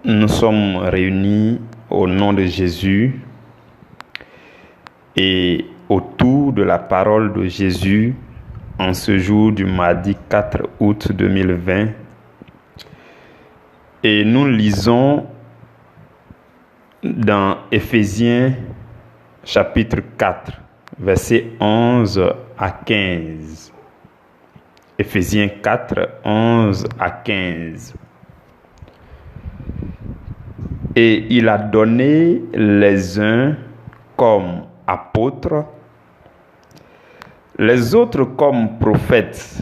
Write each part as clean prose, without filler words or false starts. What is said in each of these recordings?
Nous sommes réunis au nom de Jésus et autour de la parole de Jésus en ce jour du mardi 4 août 2020. Et nous lisons dans Éphésiens chapitre 4, versets 11 à 15. Éphésiens 4, 11 à 15. Et il a donné les uns comme apôtres, les autres comme prophètes,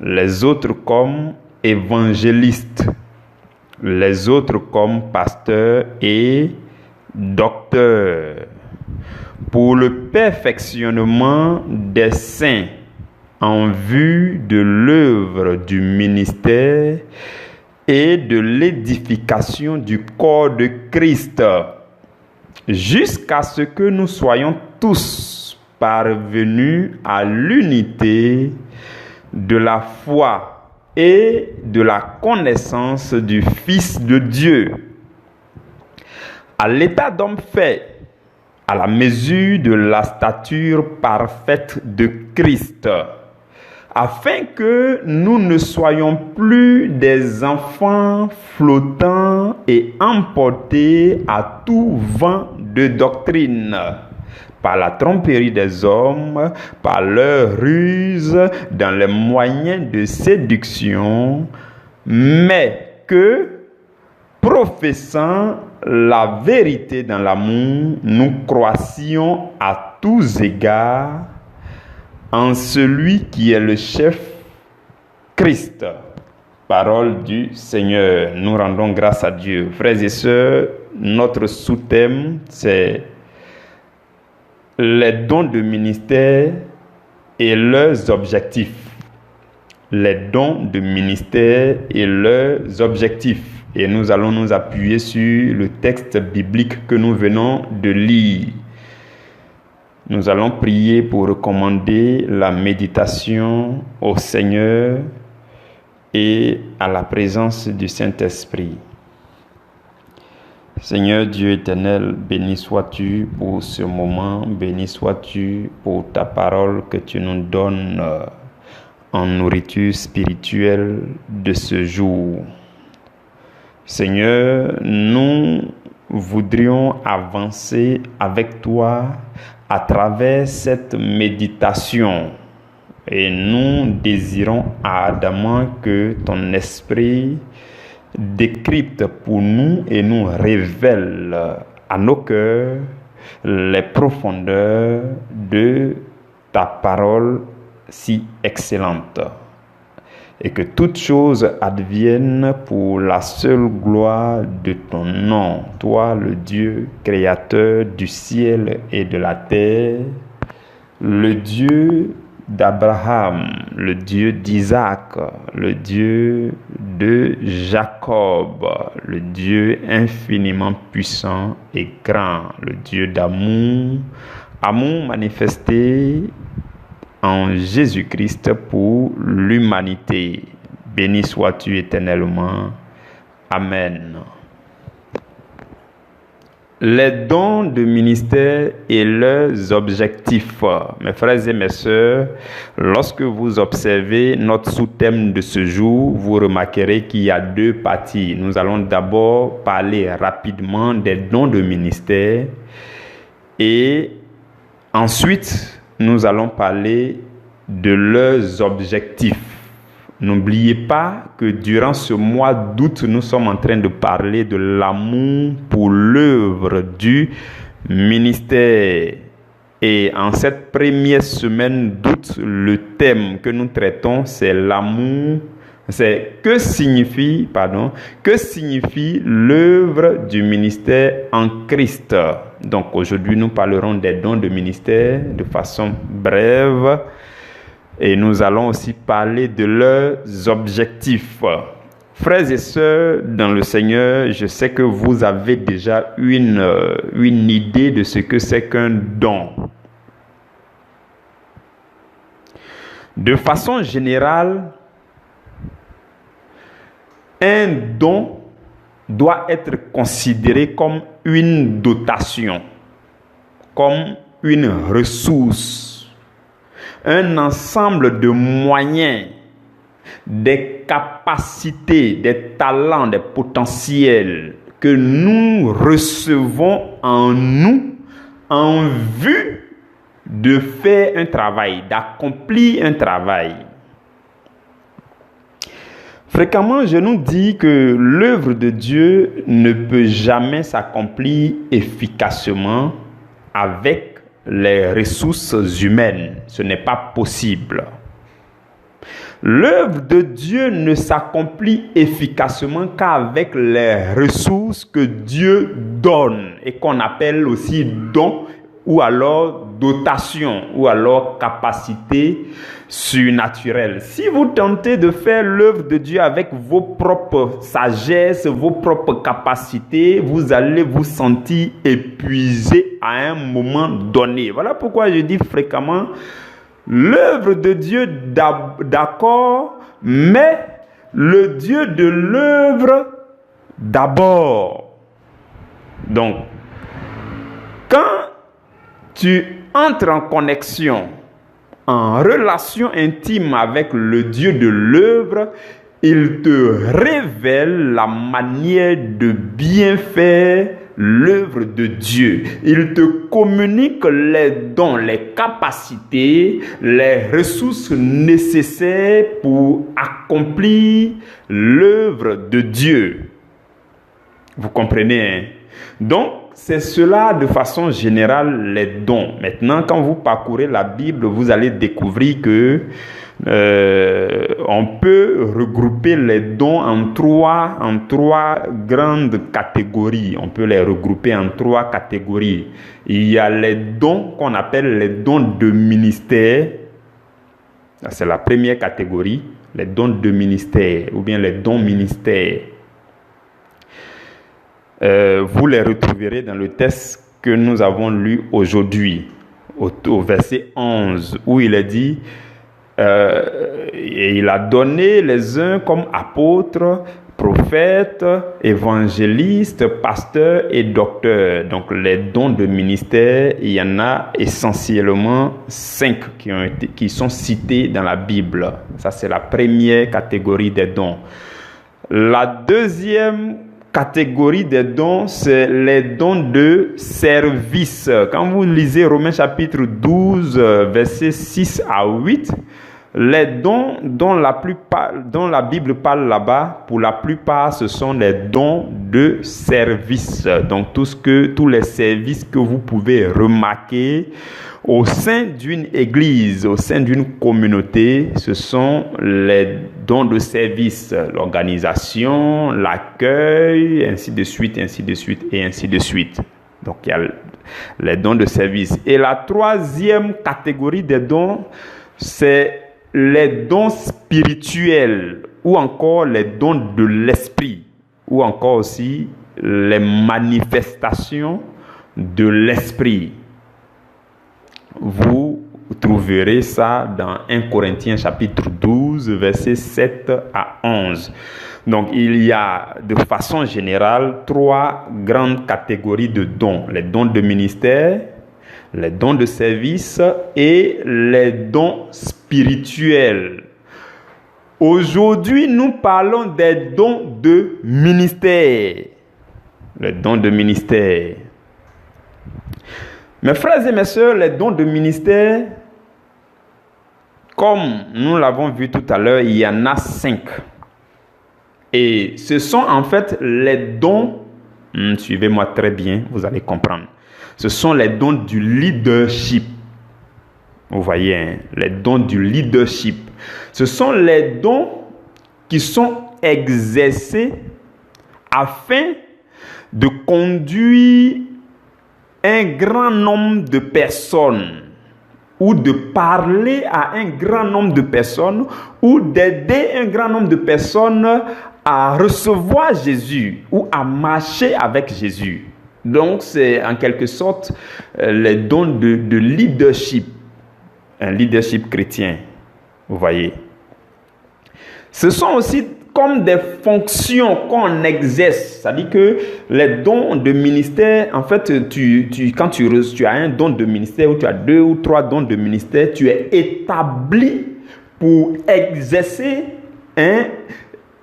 les autres comme évangélistes, les autres comme pasteurs et docteurs, pour le perfectionnement des saints, en vue de l'œuvre du ministère et de l'édification du corps de Christ, jusqu'à ce que nous soyons tous parvenus à l'unité de la foi et de la connaissance du Fils de Dieu, à l'état d'homme fait, à la mesure de la stature parfaite de Christ, afin que nous ne soyons plus des enfants flottants et emportés à tout vent de doctrine, par la tromperie des hommes, par leur ruse dans les moyens de séduction, mais que, professant la vérité dans l'amour, nous croissions à tous égards en celui qui est le chef, Christ. Parole du Seigneur. Nous rendons grâce à Dieu. Frères et sœurs, notre sous-thème, c'est les dons de ministère et leurs objectifs. Les dons de ministère et leurs objectifs. Et nous allons nous appuyer sur le texte biblique que nous venons de lire. Nous allons prier pour recommander la méditation au Seigneur et à la présence du Saint-Esprit. Seigneur Dieu éternel, béni sois-tu pour ce moment, béni sois-tu pour ta parole que tu nous donnes en nourriture spirituelle de ce jour. Seigneur, nous voudrions avancer avec toi à travers cette méditation et nous désirons ardemment que ton esprit décrypte pour nous et nous révèle à nos cœurs les profondeurs de ta parole si excellente. Et que toutes choses adviennent pour la seule gloire de ton nom, toi le Dieu créateur du ciel et de la terre, le Dieu d'Abraham, le Dieu d'Isaac, le Dieu de Jacob, le Dieu infiniment puissant et grand, le Dieu d'amour, amour manifesté en Jésus-Christ pour l'humanité. Béni sois-tu éternellement. Amen. Les dons de ministère et leurs objectifs. Mes frères et mes sœurs, lorsque vous observez notre sous-thème de ce jour, vous remarquerez qu'il y a deux parties. Nous allons d'abord parler rapidement des dons de ministère et ensuite nous allons parler de leurs objectifs. N'oubliez pas que durant ce mois d'août, nous sommes en train de parler de l'amour pour l'œuvre du ministère. Et en cette première semaine d'août, le thème que nous traitons, c'est l'amour. Que signifie l'œuvre du ministère en Christ. Donc aujourd'hui, nous parlerons des dons de ministère de façon brève et nous allons aussi parler de leurs objectifs. Frères et sœurs dans le Seigneur, je sais que vous avez déjà une idée de ce que c'est qu'un don. De façon générale, un don doit être considéré comme une dotation, comme une ressource, un ensemble de moyens, des capacités, des talents, des potentiels que nous recevons en nous en vue de faire un travail, d'accomplir un travail. Fréquemment, je nous dis que l'œuvre de Dieu ne peut jamais s'accomplir efficacement avec les ressources humaines. Ce n'est pas possible. L'œuvre de Dieu ne s'accomplit efficacement qu'avec les ressources que Dieu donne et qu'on appelle aussi dons ou alors dotation ou alors capacité surnaturelle. Si vous tentez de faire l'œuvre de Dieu avec vos propres sagesses, vos propres capacités, vous allez vous sentir épuisé à un moment donné. Voilà pourquoi je dis fréquemment l'œuvre de Dieu d'accord, mais le Dieu de l'œuvre d'abord. Donc, quand tu entres en connexion, en relation intime avec le Dieu de l'œuvre, il te révèle la manière de bien faire l'œuvre de Dieu. Il te communique les dons, les capacités, les ressources nécessaires pour accomplir l'œuvre de Dieu. Vous comprenez, hein? Donc, c'est cela de façon générale les dons. Maintenant, quand vous parcourez la Bible, vous allez découvrir que on peut regrouper les dons en trois grandes catégories. On peut les regrouper en trois catégories. Il y a les dons qu'on appelle les dons de ministère. C'est la première catégorie, les dons de ministère ou bien les dons ministères. Vous les retrouverez dans le texte que nous avons lu aujourd'hui, au verset 11, où il est dit et il a donné les uns comme apôtres, prophètes, évangélistes, pasteurs et docteurs. Donc les dons de ministère, il y en a essentiellement 5 qui sont cités dans la Bible. Ça, c'est la première catégorie des dons. La deuxième catégorie des dons, c'est les dons de service. Quand vous lisez Romains chapitre 12, versets 6 à 8, les dons dont la Bible parle là-bas, pour la plupart, ce sont les dons de service. Donc, tous les services que vous pouvez remarquer au sein d'une église, au sein d'une communauté, ce sont les dons de service, l'organisation, l'accueil, ainsi de suite, ainsi de suite, et ainsi de suite. Donc, il y a les dons de service. Et la troisième catégorie des dons, c'est les dons spirituels, ou encore les dons de l'esprit, ou encore aussi les manifestations de l'esprit. Vous trouverez ça dans 1 Corinthiens chapitre 12, versets 7 à 11. Donc, il y a de façon générale 3 grandes catégories de dons. Les dons de ministère, les dons de service et les dons spirituels. Aujourd'hui, nous parlons des dons de ministère. Les dons de ministère. Mes frères et mes sœurs, les dons de ministère, comme nous l'avons vu tout à l'heure, il y en a 5. Et ce sont en fait les dons, suivez-moi très bien, vous allez comprendre. Ce sont les dons du leadership. Vous voyez, hein, les dons du leadership. Ce sont les dons qui sont exercés afin de conduire un grand nombre de personnes ou de parler à un grand nombre de personnes ou d'aider un grand nombre de personnes à recevoir Jésus ou à marcher avec Jésus. Donc, c'est en quelque sorte les dons de leadership, un leadership chrétien, vous voyez. Ce sont aussi comme des fonctions qu'on exerce. C'est-à-dire que les dons de ministère, en fait, quand tu as un don de ministère, ou tu as 2 ou 3 dons de ministère, tu es établi pour exercer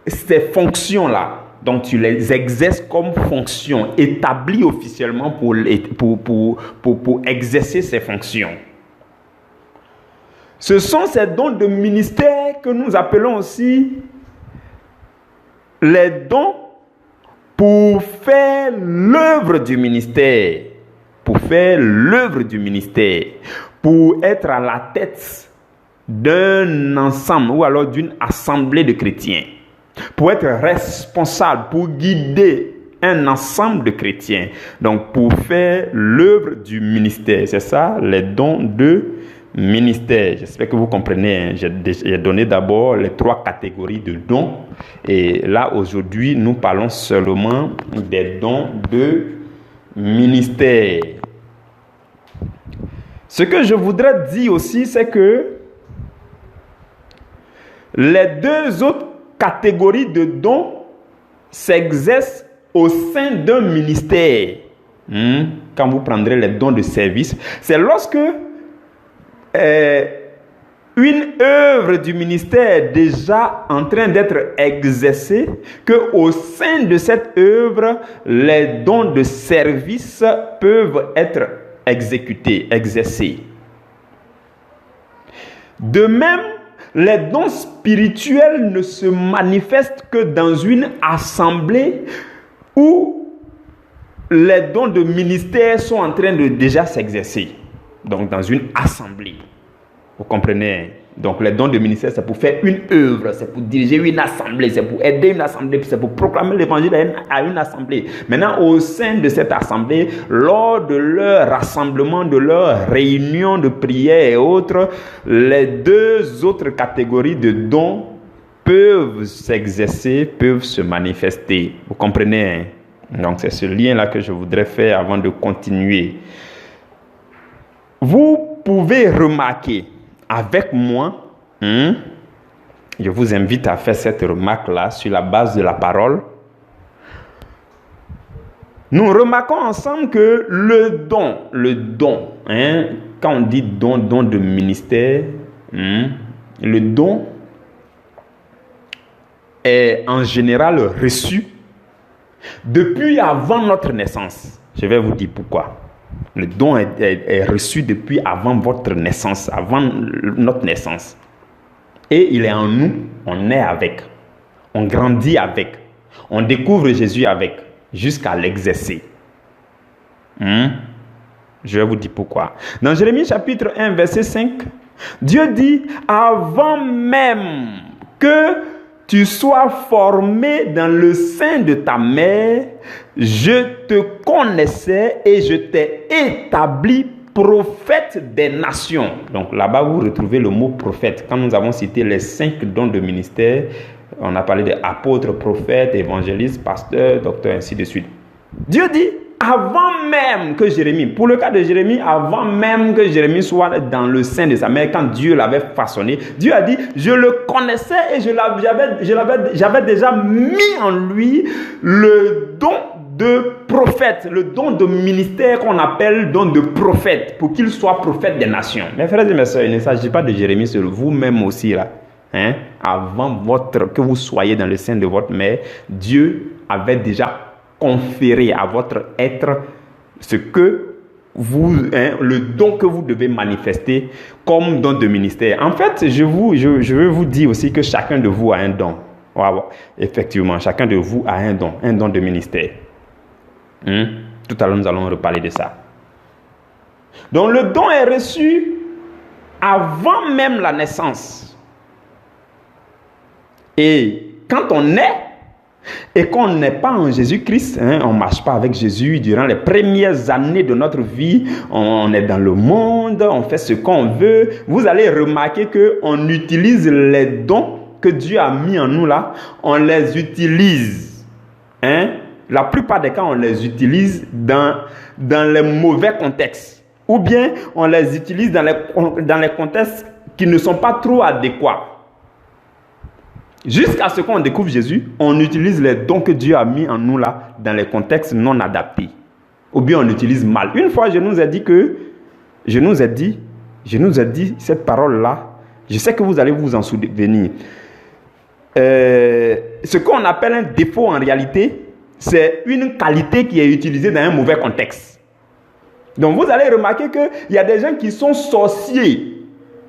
ces fonctions-là. Donc, tu les exerces comme fonctions, établies officiellement pour exercer ces fonctions. Ce sont ces dons de ministère que nous appelons aussi les dons pour faire l'œuvre du ministère. Pour faire l'œuvre du ministère. Pour être à la tête d'un ensemble ou alors d'une assemblée de chrétiens. Pour être responsable, pour guider un ensemble de chrétiens. Donc, pour faire l'œuvre du ministère. C'est ça, les dons de ministère. J'espère que vous comprenez. J'ai donné d'abord les 3 catégories de dons. Et là, aujourd'hui, nous parlons seulement des dons de ministère. Ce que je voudrais dire aussi, c'est que les 2 autres catégories de dons s'exercent au sein d'un ministère. Quand vous prendrez les dons de service, c'est lorsque une œuvre du ministère est déjà en train d'être exercée, que au sein de cette œuvre, les dons de service peuvent être exécutés, exercés. De même, les dons spirituels ne se manifestent que dans une assemblée où les dons de ministère sont en train de déjà s'exercer. Donc, dans une assemblée. Vous comprenez? Donc, les dons de ministère, c'est pour faire une œuvre, c'est pour diriger une assemblée, c'est pour aider une assemblée, c'est pour proclamer l'évangile à une assemblée. Maintenant, au sein de cette assemblée, lors de leur rassemblement, de leur réunion de prière et autres, les 2 autres catégories de dons peuvent s'exercer, peuvent se manifester. Vous comprenez? Donc, c'est ce lien-là que je voudrais faire avant de continuer. Vous pouvez remarquer avec moi, je vous invite à faire cette remarque-là sur la base de la parole. Nous remarquons ensemble que le don, quand on dit don de ministère, le don est en général reçu depuis avant notre naissance. Je vais vous dire pourquoi. Le don est reçu depuis avant votre naissance, avant notre naissance. Et il est en nous, on est avec, on grandit avec, on découvre Jésus avec, jusqu'à l'exercer. Je vais vous dire pourquoi. Dans Jérémie chapitre 1, verset 5, Dieu dit, avant même que tu sois formé dans le sein de ta mère, je te connaissais et je t'ai établi prophète des nations. Donc là-bas, vous retrouvez le mot prophète. Quand nous avons cité les 5 dons de ministère, on a parlé d'apôtres, prophètes, évangélistes, pasteurs, docteurs, ainsi de suite. Dieu dit, avant même que Jérémie, pour le cas de Jérémie, avant même que Jérémie soit dans le sein de sa mère, quand Dieu l'avait façonné, Dieu a dit, je le connaissais et j'avais déjà mis en lui le don de prophète, le don de ministère qu'on appelle don de prophète, pour qu'il soit prophète des nations. Mes frères et mes sœurs, il ne s'agit pas de Jérémie seul, vous-même aussi là. Avant que vous soyez dans le sein de votre mère, Dieu avait déjà conférer à votre être ce que vous, le don que vous devez manifester comme don de ministère. En fait, je veux vous dire aussi que chacun de vous a un don. Wow. Effectivement, chacun de vous a un don de ministère. Tout à l'heure, nous allons reparler de ça. Donc, le don est reçu avant même la naissance. Et quand on naît, et qu'on n'est pas en Jésus-Christ, on ne marche pas avec Jésus durant les premières années de notre vie, on est dans le monde, on fait ce qu'on veut, vous allez remarquer qu'on utilise les dons que Dieu a mis en nous là, on les utilise. La plupart des cas, on les utilise dans les mauvais contextes. Ou bien, on les utilise dans les contextes qui ne sont pas trop adéquats. Jusqu'à ce qu'on découvre Jésus, on utilise les dons que Dieu a mis en nous là, dans les contextes non adaptés. Ou bien on utilise mal. Une fois, je nous ai dit cette parole-là. Je sais que vous allez vous en souvenir. Ce qu'on appelle un défaut en réalité, c'est une qualité qui est utilisée dans un mauvais contexte. Donc vous allez remarquer qu'il y a des gens qui sont sorciers.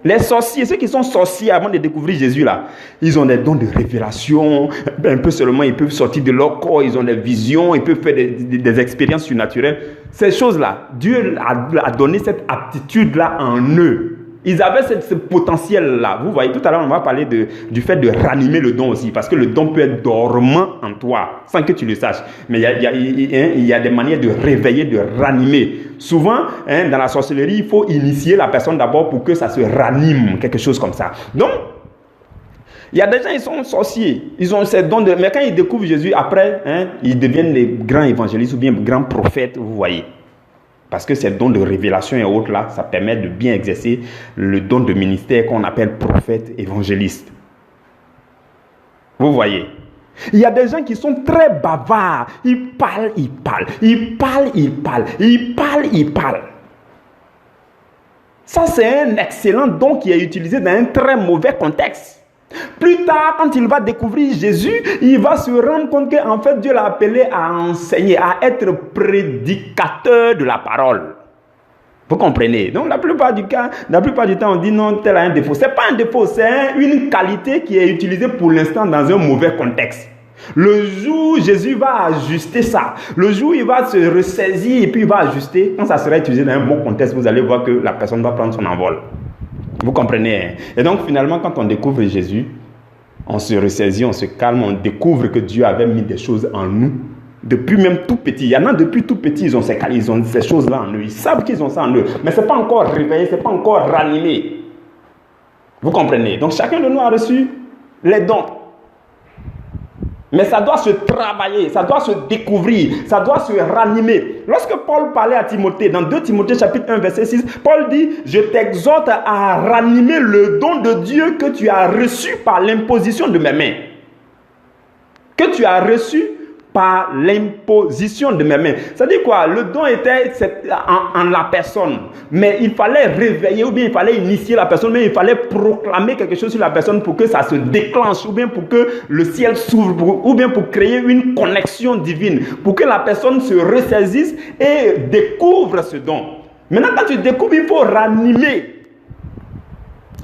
Les sorciers, ceux qui sont sorciers avant de découvrir Jésus là, ils ont des dons de révélation, un peu seulement ils peuvent sortir de leur corps, ils ont des visions, ils peuvent faire des expériences surnaturelles. Ces choses-là, Dieu a donné cette aptitude-là en eux. Ils avaient ce potentiel-là. Vous voyez, tout à l'heure, on va parler du fait de ranimer le don aussi, parce que le don peut être dormant en toi, sans que tu le saches. Mais il y a des manières de réveiller, de ranimer. Souvent, dans la sorcellerie, il faut initier la personne d'abord pour que ça se ranime, quelque chose comme ça. Donc, il y a des gens, ils sont sorciers, ils ont ces dons mais quand ils découvrent Jésus, après, ils deviennent des grands évangélistes ou bien grands prophètes, vous voyez. Parce que ces dons de révélation et autres là, ça permet de bien exercer le don de ministère qu'on appelle prophète évangéliste. Vous voyez. Il y a des gens qui sont très bavards. Ils parlent. Ça, c'est un excellent don qui est utilisé dans un très mauvais contexte. Plus tard, quand il va découvrir Jésus, il va se rendre compte qu'en fait, Dieu l'a appelé à enseigner, à être prédicateur de la parole. Vous comprenez? Donc, la plupart du temps, on dit non, tel a un défaut. Ce n'est pas un défaut, c'est une qualité qui est utilisée pour l'instant dans un mauvais contexte. Le jour où Jésus va ajuster ça, le jour où il va se ressaisir et puis il va ajuster, quand ça sera utilisé dans un bon contexte, vous allez voir que la personne va prendre son envol. Vous comprenez? Et donc finalement, quand on découvre Jésus, on se ressaisit, on se calme, on découvre que Dieu avait mis des choses en nous. Depuis même tout petit. Il y en a depuis tout petit, ils ont ces choses-là en eux. Ils savent qu'ils ont ça en eux. Mais ce n'est pas encore réveillé, ce n'est pas encore ranimé. Vous comprenez? Donc chacun de nous a reçu les dons. Mais ça doit se travailler, ça doit se découvrir, ça doit se ranimer. Lorsque Paul parlait à Timothée, dans 2 Timothée chapitre 1 verset 6, Paul dit « Je t'exhorte à ranimer le don de Dieu que tu as reçu par l'imposition de mes mains. » Que tu as reçu par l'imposition de mes mains. Ça dit quoi? Le don était en la personne. Mais il fallait réveiller ou bien il fallait initier la personne, mais il fallait proclamer quelque chose sur la personne pour que ça se déclenche ou bien pour que le ciel s'ouvre ou bien pour créer une connexion divine, pour que la personne se ressaisisse et découvre ce don. Maintenant, quand tu découvres, il faut ranimer.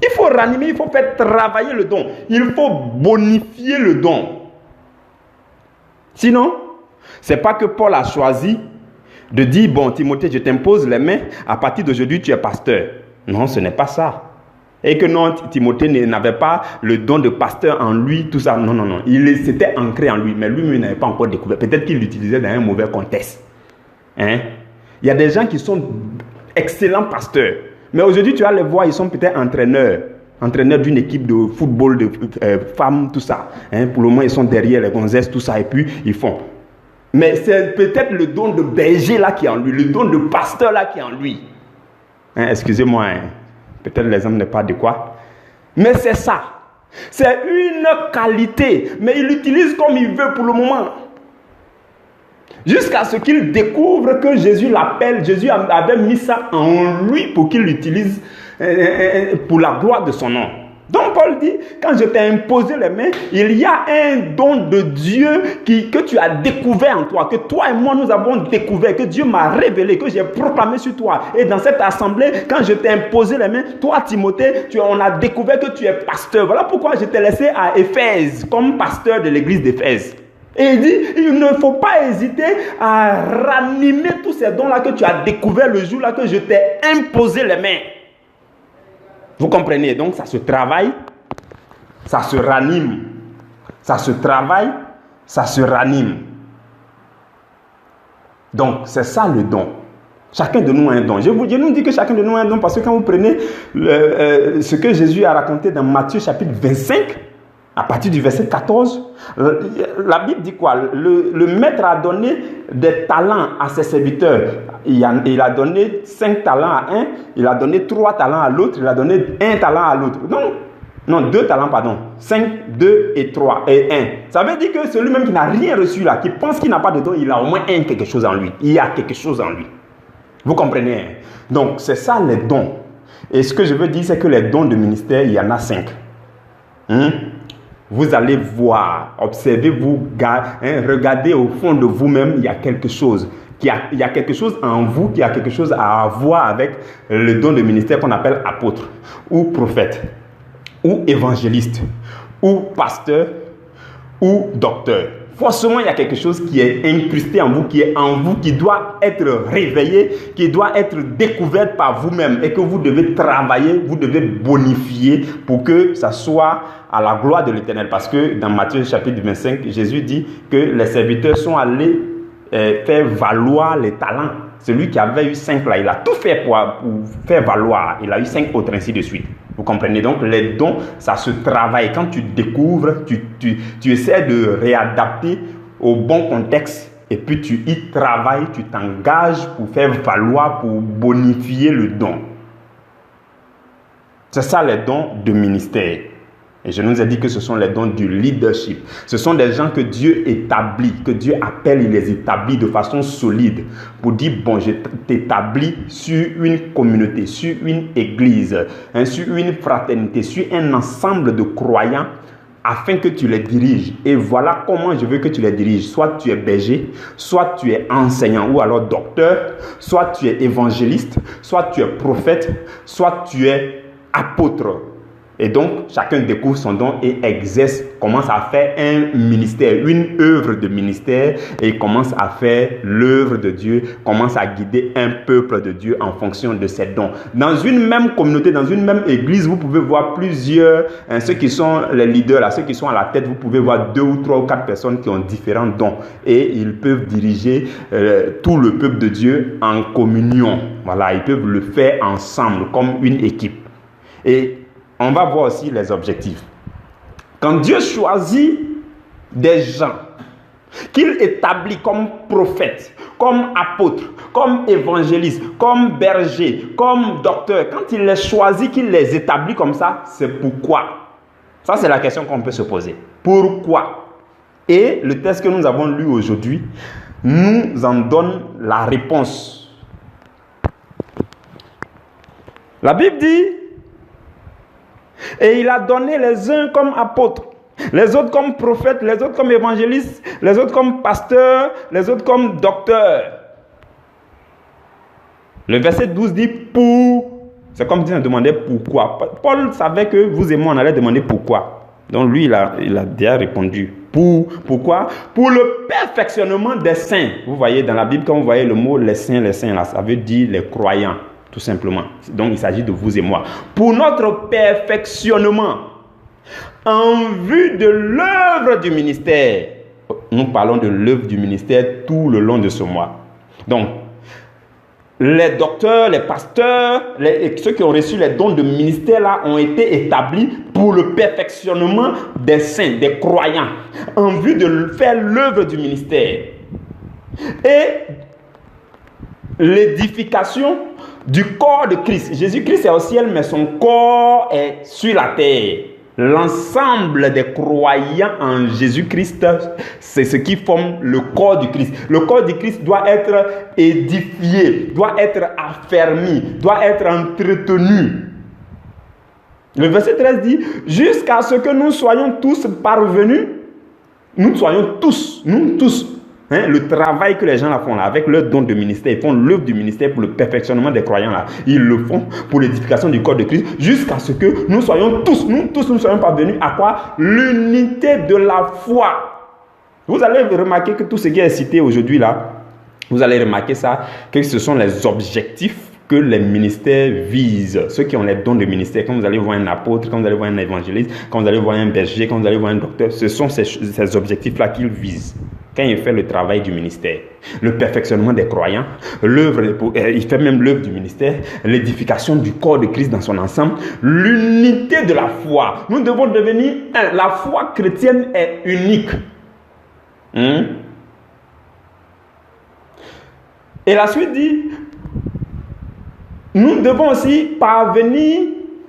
Il faut ranimer, il faut faire travailler le don. Il faut bonifier le don. Sinon, ce n'est pas que Paul a choisi de dire, bon, Timothée, je t'impose les mains, à partir d'aujourd'hui, tu es pasteur. Non, ce n'est pas ça. Et que non, Timothée n'avait pas le don de pasteur en lui, tout ça. Non. C'était ancré en lui, mais lui-même n'avait pas encore découvert. Peut-être qu'il l'utilisait dans un mauvais contexte. Il y a des gens qui sont excellents pasteurs, mais aujourd'hui, tu vas les voir, ils sont peut-être entraîneurs d'une équipe de football, de femmes, tout ça. Pour le moment, ils sont derrière les gonzesses, tout ça, et puis ils font. Mais c'est peut-être le don de berger là qui est en lui, le don de pasteur là qui est en lui. Excusez-moi, peut-être l'exemple n'est pas adéquat. Mais c'est ça. C'est une qualité, mais il l'utilise comme il veut pour le moment. Jusqu'à ce qu'il découvre que Jésus l'appelle, Jésus avait mis ça en lui pour qu'il l'utilise pour la gloire de son nom. Donc Paul dit, quand je t'ai imposé les mains, il y a un don de Dieu que tu as découvert en toi, que toi et moi nous avons découvert, que Dieu m'a révélé, que j'ai proclamé sur toi. Et dans cette assemblée, quand je t'ai imposé les mains, toi Timothée, on a découvert que tu es pasteur. Voilà pourquoi je t'ai laissé à Éphèse comme pasteur de l'église d'Éphèse. Et il dit, il ne faut pas hésiter à ranimer tous ces dons-là que tu as découverts le jour-là que je t'ai imposé les mains. Vous comprenez? Donc ça se travaille, ça se ranime. Ça se travaille, ça se ranime. Donc c'est ça le don. Chacun de nous a un don. Je nous dis que chacun de nous a un don parce que quand vous prenez ce que Jésus a raconté dans Matthieu chapitre 25, à partir du verset 14, la Bible dit quoi? Le maître a donné des talents à ses serviteurs. Il a donné 5 talents à un, il a donné 3 talents à l'autre, il a donné 1 talent à l'autre. Donc, Non, 2 talents, pardon. 5, 2 et 3 et 1. Ça veut dire que celui-même qui n'a rien reçu là, qui pense qu'il n'a pas de don, il a au moins quelque chose en lui. Il y a quelque chose en lui. Vous comprenez? Donc, c'est ça les dons. Et ce que je veux dire, c'est que les dons de ministère, il y en a 5. Vous allez voir, observez-vous, regardez au fond de vous-même, il y a quelque chose. Il y a quelque chose en vous qui a quelque chose à voir avec le don de ministère qu'on appelle apôtre ou prophète, ou évangéliste, ou pasteur, ou docteur. Forcément, il y a quelque chose qui est incrusté en vous, qui est en vous, qui doit être réveillé, qui doit être découvert par vous-même et que vous devez travailler, vous devez bonifier pour que ça soit à la gloire de l'Éternel. Parce que dans Matthieu chapitre 25, Jésus dit que les serviteurs sont allés faire valoir les talents. Celui qui avait eu 5 là, il a tout fait pour faire valoir. Il a eu 5 autres, ainsi de suite. Vous comprenez? Donc, les dons, ça se travaille. Quand tu découvres, tu essaies de réadapter au bon contexte et puis tu y travailles, tu t'engages pour faire valoir, pour bonifier le don. C'est ça les dons de ministère. Et je nous ai dit que ce sont les dons du leadership. Ce sont des gens que Dieu établit, que Dieu appelle, il les établit de façon solide pour dire, bon, je t'établis sur une communauté, sur une église, sur une fraternité, sur un ensemble de croyants afin que tu les diriges. Et voilà comment je veux que tu les diriges. Soit tu es berger, soit tu es enseignant ou alors docteur, soit tu es évangéliste, soit tu es prophète, soit tu es apôtre. Et donc, chacun découvre son don et exerce, commence à faire un ministère, une œuvre de ministère et commence à faire l'œuvre de Dieu, commence à guider un peuple de Dieu en fonction de ses dons. Dans une même communauté, dans une même église, vous pouvez voir plusieurs, ceux qui sont les leaders, là, ceux qui sont à la tête, vous pouvez voir 2 ou 3 ou 4 personnes qui ont différents dons et ils peuvent diriger tout le peuple de Dieu en communion. Voilà, ils peuvent le faire ensemble comme une équipe. Et on va voir aussi les objectifs. Quand Dieu choisit des gens qu'il établit comme prophètes, comme apôtres, comme évangélistes, comme bergers, comme docteurs, quand il les choisit, qu'il les établit comme ça, c'est pourquoi? Ça, c'est la question qu'on peut se poser. Pourquoi? Et le texte que nous avons lu aujourd'hui nous en donne la réponse. La Bible dit: et il a donné les uns comme apôtres, les autres comme prophètes, les autres comme évangélistes, les autres comme pasteurs, les autres comme docteurs. Le verset 12 dit pour. C'est comme si on demandait pourquoi. Paul savait que vous et moi on allait demander pourquoi. Donc lui il a déjà répondu. Pourquoi? Pour le perfectionnement des saints. Vous voyez dans la Bible, quand vous voyez le mot les saints là, ça veut dire les croyants. Tout simplement. Donc, il s'agit de vous et moi. Pour notre perfectionnement, en vue de l'œuvre du ministère. Nous parlons de l'œuvre du ministère tout le long de ce mois. Donc, les docteurs, les pasteurs, ceux qui ont reçu les dons de ministère là ont été établis pour le perfectionnement des saints, des croyants, en vue de faire l'œuvre du ministère. Et l'édification du corps de Christ. Jésus-Christ est au ciel, mais son corps est sur la terre. L'ensemble des croyants en Jésus-Christ, c'est ce qui forme le corps du Christ. Le corps du Christ doit être édifié, doit être affermi, doit être entretenu. Le verset 13 dit, jusqu'à ce que nous soyons tous parvenus, nous tous, le travail que les gens là font là, avec leur don de ministère, ils font l'œuvre du ministère pour le perfectionnement des croyants là. Ils le font pour l'édification du corps de Christ, jusqu'à ce que nous soyons tous, nous soyons parvenus à quoi? L'unité de la foi. Vous allez remarquer que tout ce qui est cité aujourd'hui là, vous allez remarquer ça, que ce sont les objectifs que les ministères visent. Ceux qui ont les dons de ministère, quand vous allez voir un apôtre, quand vous allez voir un évangéliste, quand vous allez voir un berger, quand vous allez voir un docteur, ce sont ces objectifs-là qu'ils visent. Quand il fait le travail du ministère, le perfectionnement des croyants, il fait même l'œuvre du ministère, l'édification du corps de Christ dans son ensemble, l'unité de la foi. Nous devons devenir un. La foi chrétienne est unique. Et la suite dit, nous devons aussi parvenir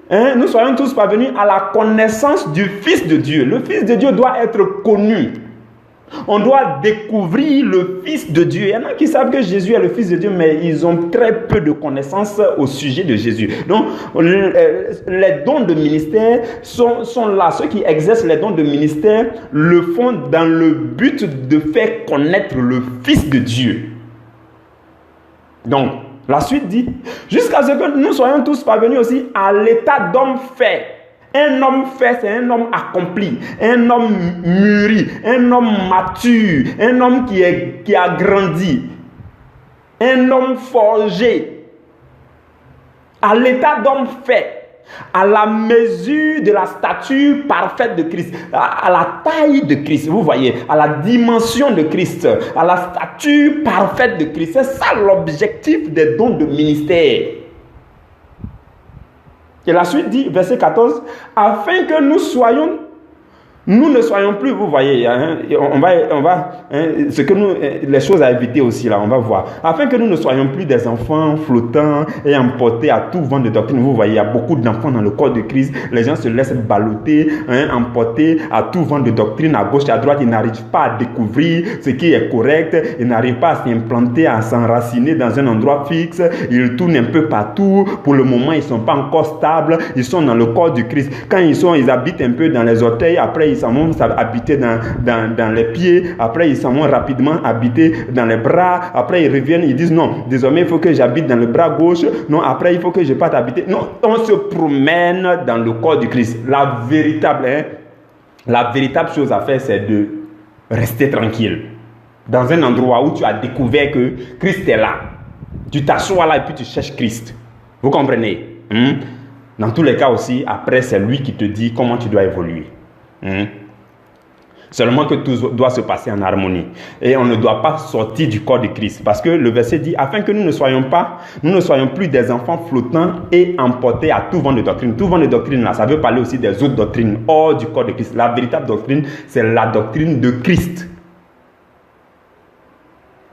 nous soyons tous parvenus à la connaissance du Fils de Dieu. Le Fils de Dieu doit être connu. On doit découvrir le Fils de Dieu. Il y en a qui savent que Jésus est le Fils de Dieu, mais ils ont très peu de connaissances au sujet de Jésus. Donc, les dons de ministère sont là. Ceux qui exercent les dons de ministère le font dans le but de faire connaître le Fils de Dieu. Donc, la suite dit, jusqu'à ce que nous soyons tous parvenus aussi à l'état d'homme fait. Un homme fait, c'est un homme accompli, un homme mûri, un homme mature, un homme qui a grandi, un homme forgé. À l'état d'homme fait, à la mesure de la stature parfaite de Christ, à la taille de Christ, vous voyez, à la dimension de Christ, à la stature parfaite de Christ. C'est ça l'objectif des dons de ministère. Et la suite dit, verset 14, afin que nous ne soyons plus, vous voyez, les choses à éviter aussi, là, on va voir. Afin que nous ne soyons plus des enfants flottants et emportés à tout vent de doctrine. Vous voyez, il y a beaucoup d'enfants dans le corps de Christ. Les gens se laissent balloter, emporter à tout vent de doctrine, à gauche et à droite. Ils n'arrivent pas à découvrir ce qui est correct. Ils n'arrivent pas à s'implanter, à s'enraciner dans un endroit fixe. Ils tournent un peu partout. Pour le moment, ils ne sont pas encore stables. Ils sont dans le corps du Christ. Quand ils habitent un peu dans les orteils, après ils s'en vont habiter dans les pieds, après ils s'en vont rapidement habiter dans les bras, après ils reviennent, ils disent non, désormais il faut que j'habite dans le bras gauche, non, après il faut que je parte habiter. Non, on se promène dans le corps du Christ. La véritable chose à faire, c'est de rester tranquille dans un endroit où tu as découvert que Christ est là. Tu t'assois là et puis tu cherches Christ. Vous comprenez? Dans tous les cas aussi, après c'est lui qui te dit comment tu dois évoluer. Seulement que tout doit se passer en harmonie. Et on ne doit pas sortir du corps de Christ. Parce que le verset dit, afin que nous ne soyons plus des enfants flottants et emportés à tout vent de doctrine. Tout vent de doctrine, là, ça veut parler aussi des autres doctrines hors du corps de Christ. La véritable doctrine, c'est la doctrine de Christ.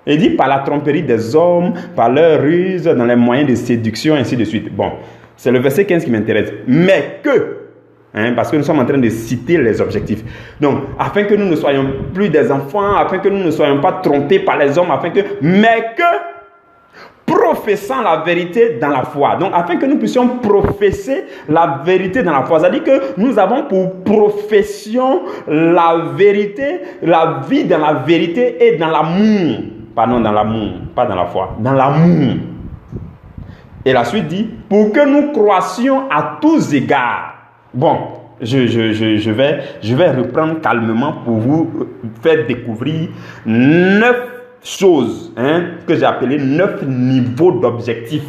Il dit, par la tromperie des hommes, par leur ruse, dans les moyens de séduction, ainsi de suite. Bon, c'est le verset 15 qui m'intéresse. Mais que... parce que nous sommes en train de citer les objectifs. Donc, afin que nous ne soyons plus des enfants, afin que nous ne soyons pas trompés par les hommes, mais que professant la vérité dans la foi. Donc, afin que nous puissions professer la vérité dans la foi. C'est-à-dire que nous avons pour profession la vérité, la vie dans la vérité et dans l'amour. Pardon, dans l'amour, pas dans la foi, dans l'amour. Et la suite dit, pour que nous croissions à tous égards. Bon, je vais reprendre calmement pour vous faire découvrir 9 choses que j'ai appelées 9 niveaux d'objectifs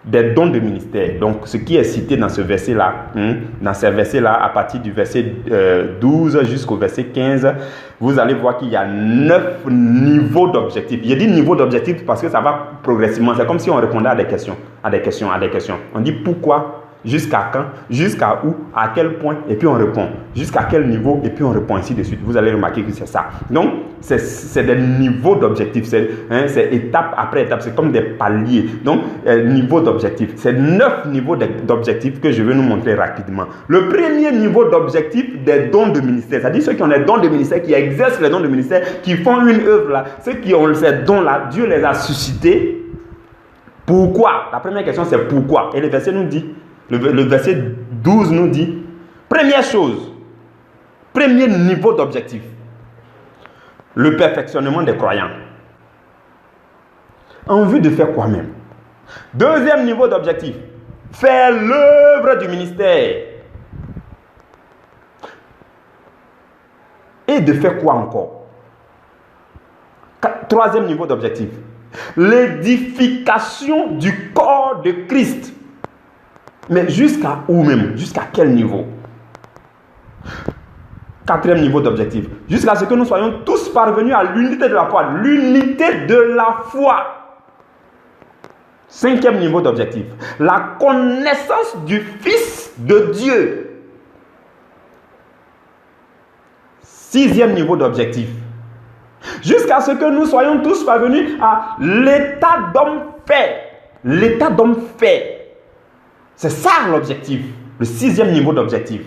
des dons de ministère. Donc, ce qui est cité dans ce verset-là, dans ces versets-là, à partir du verset 12 jusqu'au verset 15, vous allez voir qu'il y a 9 niveaux d'objectifs. J'ai dit niveau d'objectifs parce que ça va progressivement. C'est comme si on répondait à des questions, On dit pourquoi, jusqu'à quand, jusqu'à où, à quel point, et puis on répond. Jusqu'à quel niveau, et puis on répond, ainsi de suite. Vous allez remarquer que c'est ça. Donc, c'est des niveaux d'objectifs. C'est étape après étape. C'est comme des paliers. Donc, niveau d'objectif. C'est 9 niveaux d'objectifs que je vais nous montrer rapidement. Le premier niveau d'objectif des dons de ministère, c'est-à-dire ceux qui ont les dons de ministère, qui exercent les dons de ministère, qui font une œuvre là, ceux qui ont ces dons-là, Dieu les a suscités. Pourquoi? La première question, c'est pourquoi. Et le verset nous dit, le verset 12 nous dit, première chose, premier niveau d'objectif, le perfectionnement des croyants. En vue de faire quoi même? Deuxième niveau d'objectif, faire l'œuvre du ministère. Et de faire quoi encore? Troisième niveau d'objectif, l'édification du corps de Christ. Mais jusqu'à où même? Jusqu'à quel niveau? Quatrième niveau d'objectif, jusqu'à ce que nous soyons tous parvenus à l'unité de la foi. L'unité de la foi. Cinquième niveau d'objectif, la connaissance du Fils de Dieu. Sixième niveau d'objectif, jusqu'à ce que nous soyons tous parvenus à l'état d'homme fait. L'état d'homme fait. C'est ça l'objectif. Le 6e niveau d'objectif.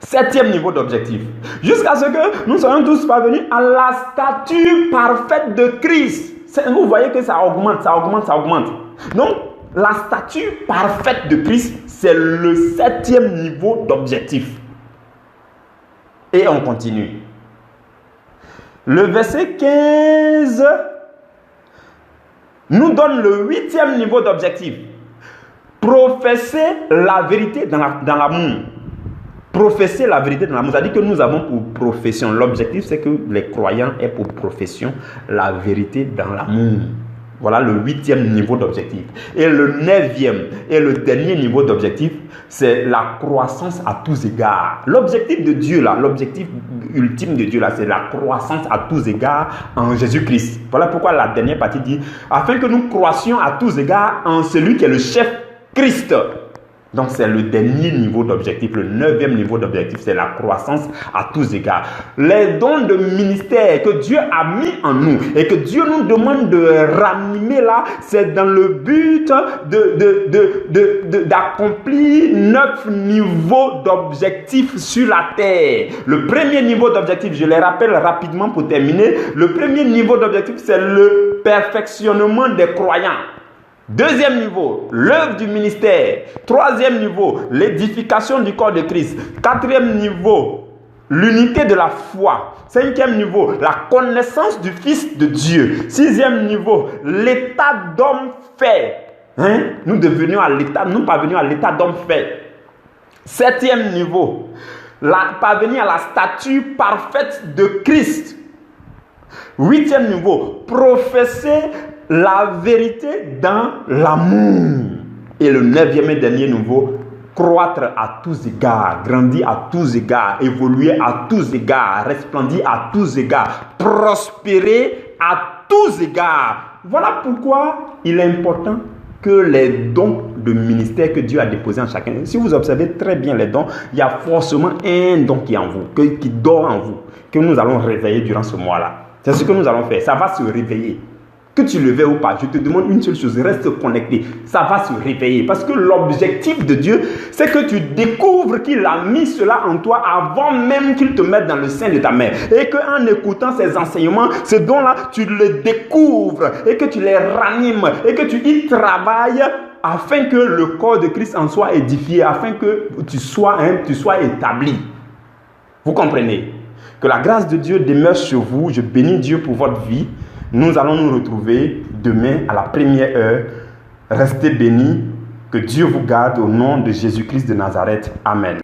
7e niveau d'objectif. Jusqu'à ce que nous soyons tous parvenus à la stature parfaite de Christ. Vous voyez que ça augmente, ça augmente, ça augmente. Donc, la stature parfaite de Christ, c'est le 7e niveau d'objectif. Et on continue. Le verset 15 nous donne le 8e niveau d'objectif. Professer la vérité dans l'amour. Professer la vérité dans l'amour. C'est-à-dire que nous avons pour profession. L'objectif, c'est que les croyants aient pour profession la vérité dans l'amour. Voilà le 8e niveau d'objectif. Et le 9e et le dernier niveau d'objectif, c'est la croissance à tous égards. L'objectif de Dieu, là, l'objectif ultime de Dieu, là, c'est la croissance à tous égards en Jésus-Christ. Voilà pourquoi la dernière partie dit, afin que nous croissions à tous égards en celui qui est le chef Christ. Donc c'est le dernier niveau d'objectif, le 9e niveau d'objectif, c'est la croissance à tous égards. Les dons de ministère que Dieu a mis en nous et que Dieu nous demande de ranimer là, c'est dans le but d'accomplir 9 niveaux d'objectifs sur la terre. Le premier niveau d'objectif, je les rappelle rapidement pour terminer, le premier niveau d'objectif, c'est le perfectionnement des croyants. Deuxième niveau, l'œuvre du ministère. Troisième niveau, l'édification du corps de Christ. Quatrième niveau, l'unité de la foi. Cinquième niveau, la connaissance du Fils de Dieu. Sixième niveau, l'état d'homme fait. Nous parvenons à l'état d'homme fait. Septième niveau, parvenir à la stature parfaite de Christ. Huitième niveau, professer la vérité dans l'amour. Et le 9e et dernier niveau, croître à tous égards, grandir à tous égards, évoluer à tous égards, resplendir à tous égards, prospérer à tous égards. Voilà pourquoi il est important que les dons de ministère que Dieu a déposés en chacun, si vous observez très bien les dons, il y a forcément un don qui est en vous, qui dort en vous, que nous allons réveiller durant ce mois-là. C'est ce que nous allons faire, ça va se réveiller. Que tu le veuilles ou pas, je te demande une seule chose, reste connecté. Ça va se réveiller. Parce que l'objectif de Dieu, c'est que tu découvres qu'il a mis cela en toi avant même qu'il te mette dans le sein de ta mère. Et qu'en écoutant ces enseignements, ce don-là, tu le découvres et que tu les ranimes et que tu y travailles afin que le corps de Christ en soit édifié, afin que tu sois établi. Vous comprenez? Que la grâce de Dieu demeure sur vous. Je bénis Dieu pour votre vie. Nous allons nous retrouver demain à la première heure. Restez bénis. Que Dieu vous garde au nom de Jésus-Christ de Nazareth. Amen.